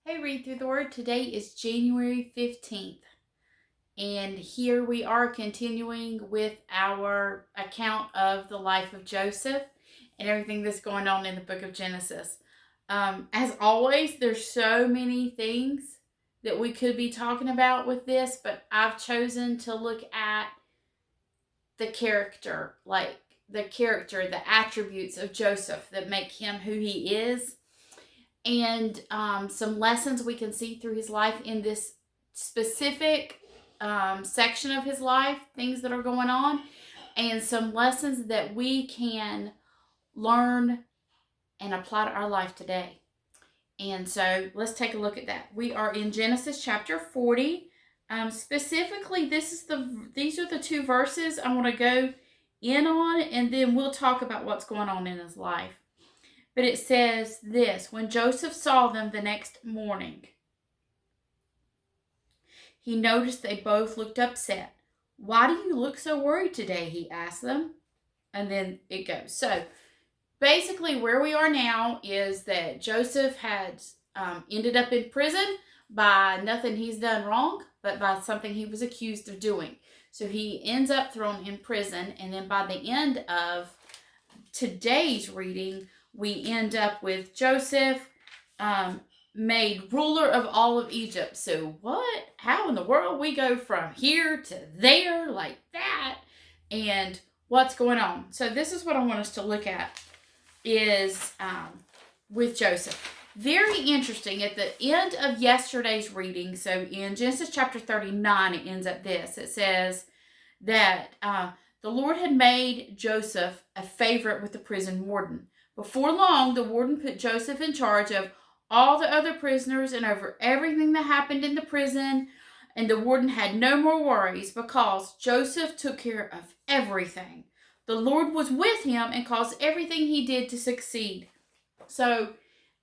Hey, Read Through the Word. Today is January 15th, and here we are continuing with our account of the life of Joseph and everything that's going on in the book of Genesis. As always, there's so many things that we could be talking about with this, but I've chosen to look at the character, the attributes of Joseph that make him who he is, and some lessons we can see through his life in this specific section of his life, things that are going on, and some lessons that we can learn and apply to our life today. And so let's take a look at that. We are in Genesis chapter 40. Specifically, these are the two verses I want to go in on, and then we'll talk about what's going on in his life. But it says this: when Joseph saw them the next morning, he noticed they both looked upset. "Why do you look so worried today?" he asked them. And then it goes. So basically where we are now is that Joseph had ended up in prison by nothing he's done wrong, but by something he was accused of doing. So he ends up thrown in prison, and then by the end of today's reading, we end up with Joseph made ruler of all of Egypt. So how in the world we go from here to there like that, and what's going on? So this is what I want us to look at is with Joseph. Very interesting. At the end of yesterday's reading, so in Genesis chapter 39, it ends up this. It says that the Lord had made Joseph a favorite with the prison warden. Before long, the warden put Joseph in charge of all the other prisoners and over everything that happened in the prison. And the warden had no more worries because Joseph took care of everything. The Lord was with him and caused everything he did to succeed. So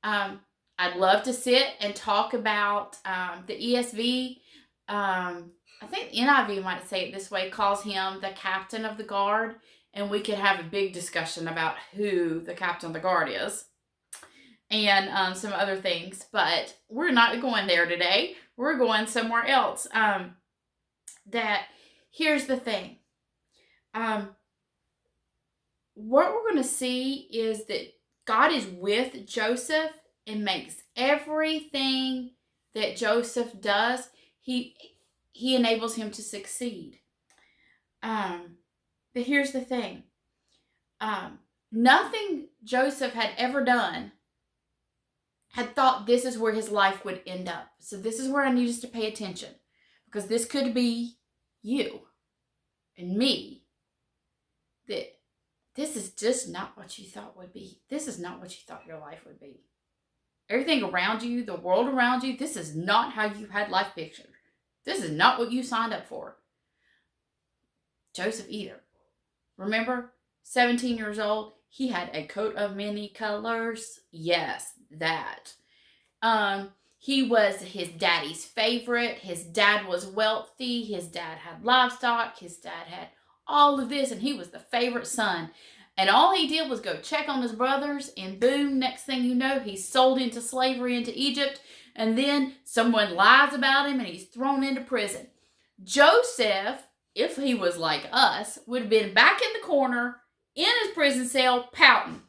I'd love to sit and talk about the ESV. I think NIV might say it this way, calls him the captain of the guard. And we could have a big discussion about who the captain of the guard is and some other things. But we're not going there today. We're going somewhere else. Here's the thing. What we're going to see is that God is with Joseph and makes everything that Joseph does, he enables him to succeed. But here's the thing. Nothing Joseph had ever done had thought this is where his life would end up. So this is where I need us to pay attention, because this could be you and me. That this is just not what you thought would be. This is not what you thought your life would be. Everything around you, the world around you, this is not how you had life pictured. This is not what you signed up for. Joseph either. Remember, 17 years old, he had a coat of many colors. Yes, that. He was his daddy's favorite. His dad was wealthy. His dad had livestock. His dad had all of this, and he was the favorite son. And all he did was go check on his brothers, and boom, next thing you know, he's sold into slavery into Egypt, and then someone lies about him, and he's thrown into prison. Joseph, if he was like us, would have been back in the corner in his prison cell pouting.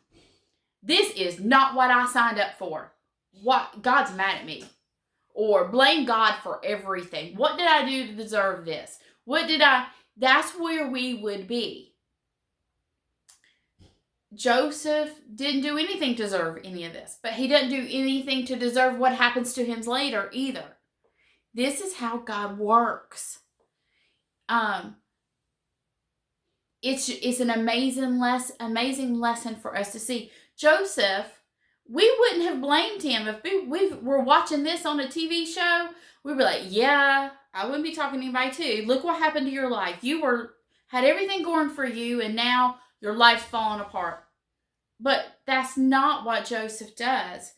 This is not what I signed up for. What? God's mad at me. Or blame God for everything. What did I do to deserve this? That's where we would be. Joseph didn't do anything to deserve any of this, but he doesn't do anything to deserve what happens to him later either. This is how God works. It's an amazing lesson for us to see. Joseph, we wouldn't have blamed him if we were watching this on a TV show. We'd be like, yeah, I wouldn't be talking to anybody too. Look what happened to your life. You had everything going for you, and now your life's falling apart. But that's not what Joseph does.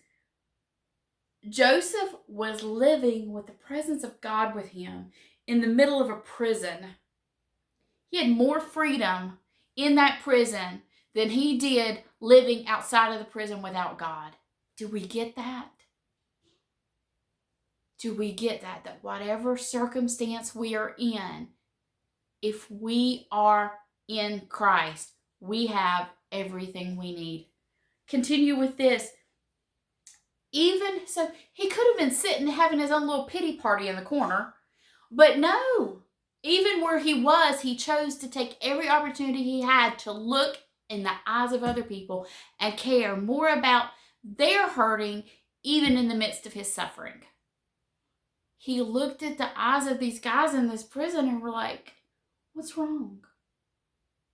Joseph was living with the presence of God with him in the middle of a prison. He had more freedom in that prison than he did living outside of the prison without God. Do we get that? Do we get that? That whatever circumstance we are in, if we are in Christ, we have everything we need. Continue with this. Even so, he could have been sitting having his own little pity party in the corner, but no. Even where he was, he chose to take every opportunity he had to look in the eyes of other people and care more about their hurting, even in the midst of his suffering. He looked at the eyes of these guys in this prison and were like, what's wrong?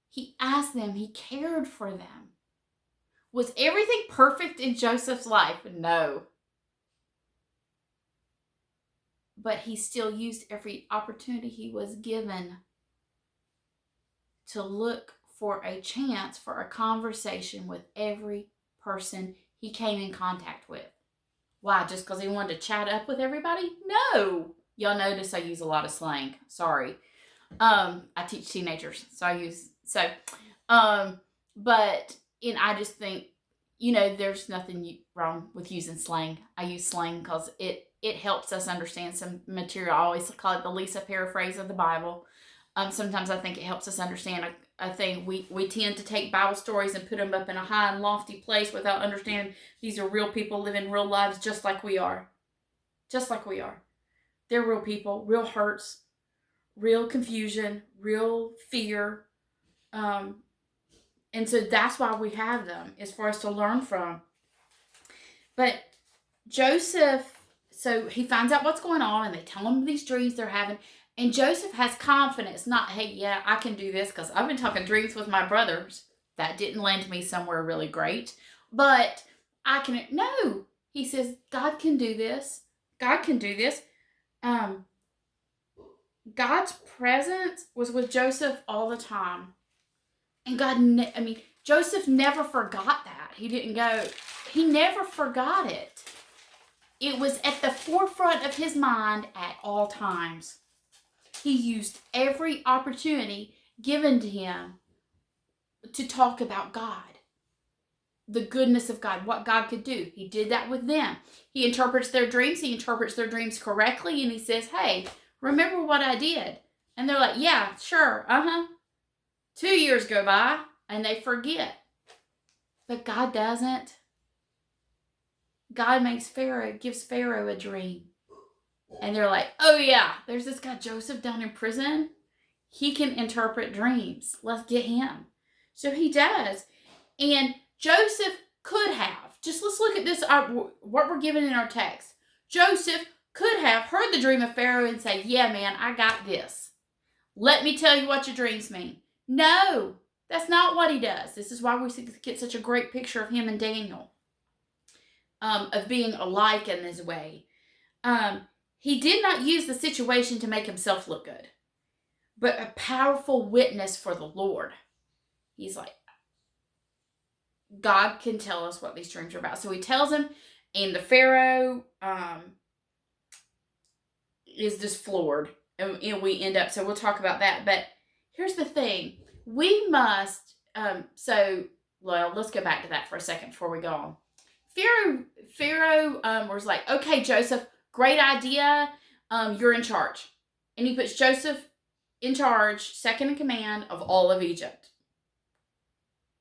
He asked them, he cared for them. Was everything perfect in Joseph's life? No. But he still used every opportunity he was given to look for a chance for a conversation with every person he came in contact with. Why? Just because he wanted to chat up with everybody? No. Y'all notice I use a lot of slang. Sorry. I teach teenagers, so but I just think, there's nothing wrong with using slang. I use slang because it helps us understand some material. I always call it the Lisa paraphrase of the Bible. Sometimes I think it helps us understand a thing. We tend to take Bible stories and put them up in a high and lofty place without understanding these are real people living real lives just like we are. Just like we are. They're real people, real hurts, real confusion, real fear. And so that's why we have them, is for us to learn from. But Joseph, so he finds out what's going on, and they tell him these dreams they're having. And Joseph has confidence, not, hey, yeah, I can do this, because I've been talking dreams with my brothers. That didn't land me somewhere really great. But I can, no. He says, God can do this. God can do this. God's presence was with Joseph all the time. And Joseph never forgot that. He never forgot it. It was at the forefront of his mind at all times. He used every opportunity given to him to talk about God, the goodness of God, what God could do. He did that with them. He interprets their dreams. He interprets their dreams correctly, and he says, hey, remember what I did? And they're like, yeah, sure, 2 years go by, and they forget. But God doesn't. God gives Pharaoh a dream. And they're like, oh yeah, there's this guy Joseph down in prison. He can interpret dreams. Let's get him. So he does. And Joseph could have, let's look at this, what we're given in our text. Joseph could have heard the dream of Pharaoh and say, yeah, man, I got this. Let me tell you what your dreams mean. No, that's not what he does. This is why we get such a great picture of him and Daniel, of being alike in this way. He did not use the situation to make himself look good, but a powerful witness for the Lord. He's like, God can tell us what these dreams are about. So he tells him, and the Pharaoh is just floored. And we end up, so we'll talk about that. But here's the thing. We must, let's go back to that for a second before we go on. Pharaoh was like, okay, Joseph, great idea. You're in charge. And he puts Joseph in charge, second in command of all of Egypt.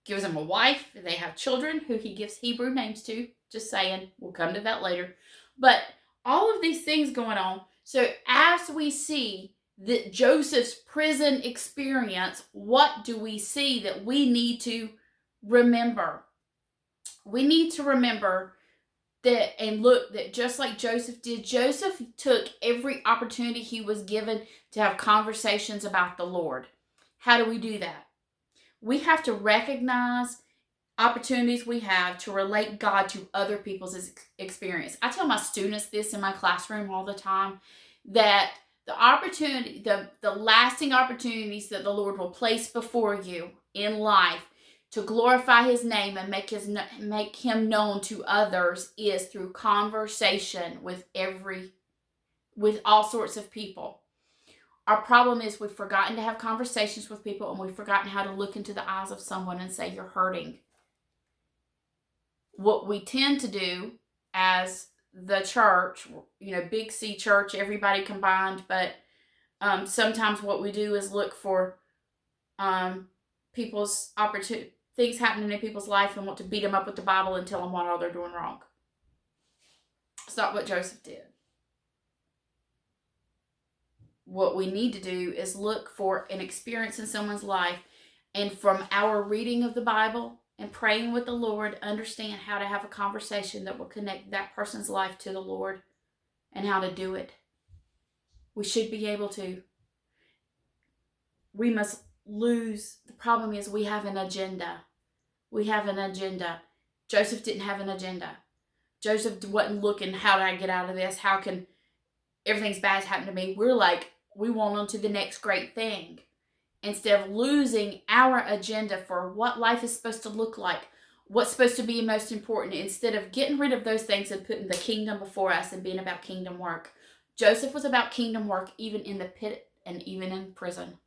Gives him a wife. They have children who he gives Hebrew names to. Just saying. We'll come to that later. But all of these things going on. So as we see that Joseph's prison experience, what do we see that we need to remember? We need to remember that, and look, that just like Joseph did, Joseph took every opportunity he was given to have conversations about the Lord. How do we do that? We have to recognize opportunities we have to relate God to other people's experience. I tell my students this in my classroom all the time, that the lasting opportunities that the Lord will place before you in life to glorify his name and make him known to others is through conversation with all sorts of people. Our problem is we've forgotten to have conversations with people, and we've forgotten how to look into the eyes of someone and say, you're hurting. What we tend to do as the church, big C church, everybody combined, but sometimes what we do is look for people's opportunity, things happening in people's life, and want to beat them up with the Bible and tell them what all they're doing wrong. It's not what Joseph did. What we need to do is look for an experience in someone's life, and from our reading of the Bible and praying with the Lord, understand how to have a conversation that will connect that person's life to the Lord and how to do it. We should be able to. We must lose. The problem is we have an agenda. We have an agenda. Joseph didn't have an agenda. Joseph wasn't looking, how do I get out of this? How can everything's bad happen to me? We're like, we want on to the next great thing. Instead of losing our agenda for what life is supposed to look like, what's supposed to be most important, instead of getting rid of those things and putting the kingdom before us and being about kingdom work. Joseph was about kingdom work even in the pit and even in prison.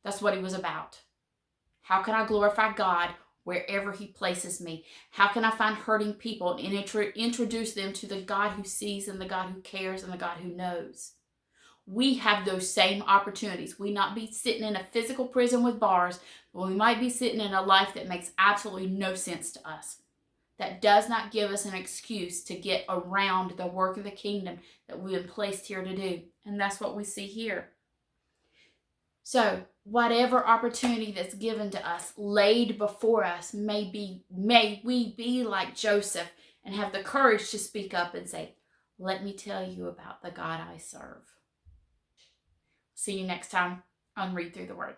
That's what he was about. How can I glorify God wherever he places me? How can I find hurting people and introduce them to the God who sees and the God who cares and the God who knows? We have those same opportunities. We not be sitting in a physical prison with bars, but we might be sitting in a life that makes absolutely no sense to us. That does not give us an excuse to get around the work of the kingdom that we've been placed here to do. And that's what we see here. So, whatever opportunity that's given to us, laid before us, may we be like Joseph and have the courage to speak up and say, let me tell you about the God I serve. See you next time on Read Through the Word.